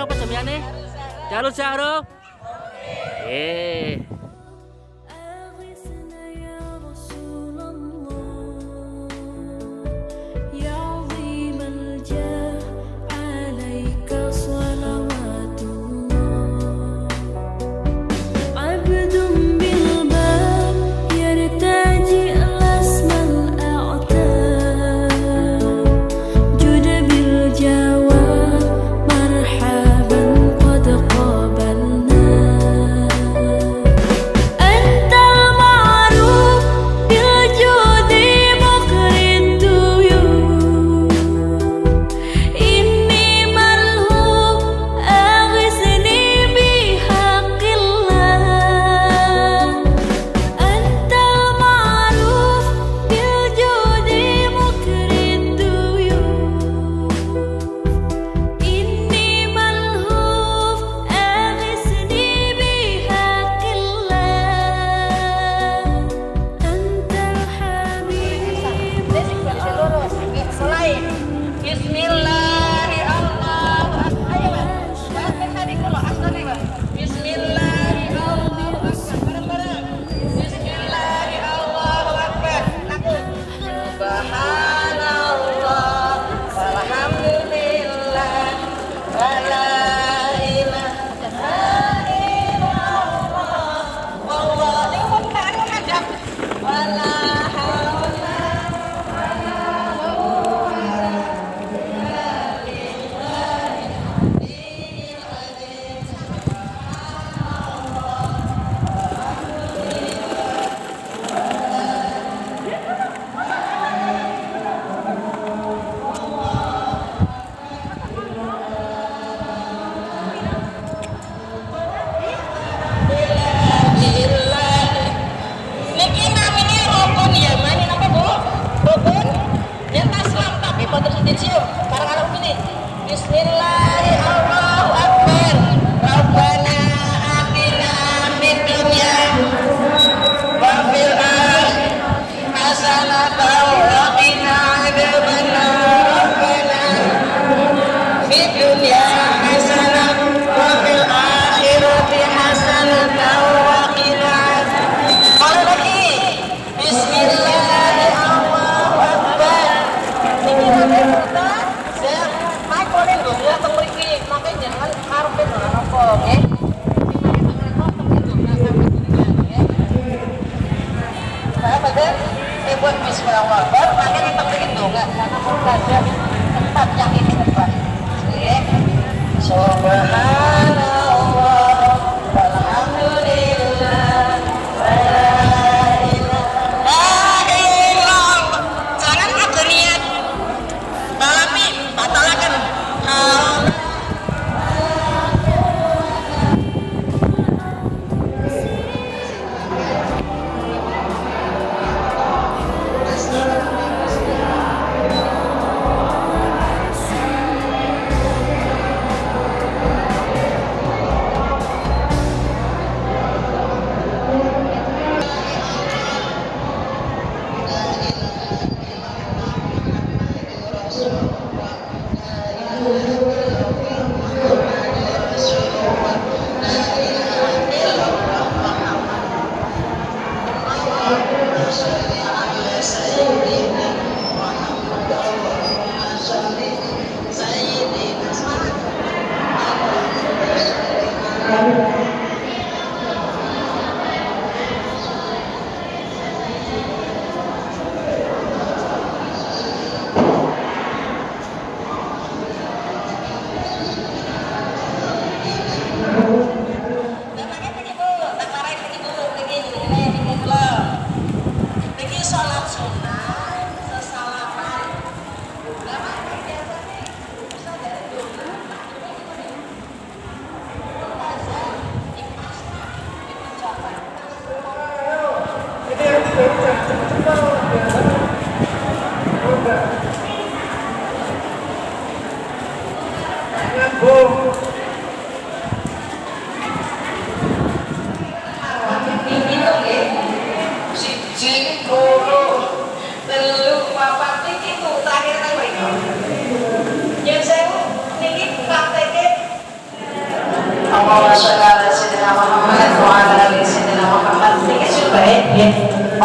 apa sampeyan? Jalur Syahrul. Eh.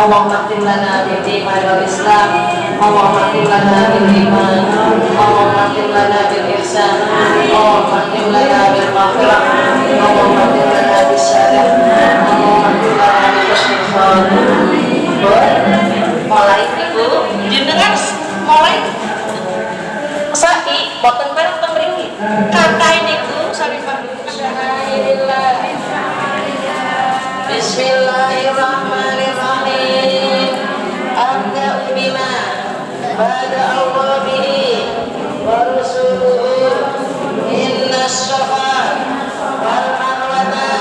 اللهم اختم لنا بالإيمان والإسلام اللهم اختم لنا بالإيمان اللهم اختم لنا بالإحسان اللهم اختم لنا بالمغفرة اللهم اختم لنا بالسلام اللهم اختم لنا بحسن الخاتمة. Mulai itu jenengan mulai sapi boten bareng pemriki kakai niku sami Bismillahirrahmanirrahim. Abda'u bima bada Allah bihi wa rusuluhu inna as-safa wal marwata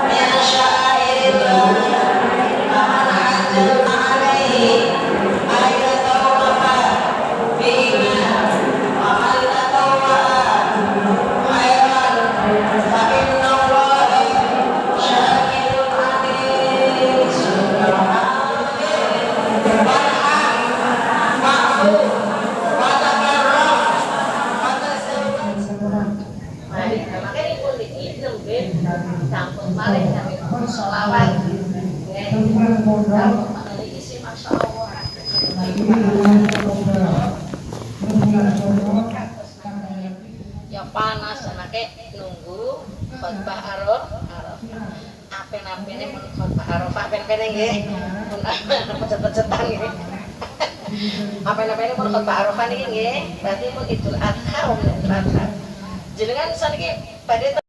min sya'airillah faman hajjal alaihi ayatawwafa bima wa man tatawwa khairan fa inna Allah syakirun alim. Campur balik kami sholawat isi Masya Allah ya panas anaknya nunggu khotbah Arafah apen-apene mun khotbah Arafah apen-apene nggih mun pecet-pecetan nggih apen-apene mun khotbah Arafah niki nggih berarti mun Idul Adha jenengan saniki badhe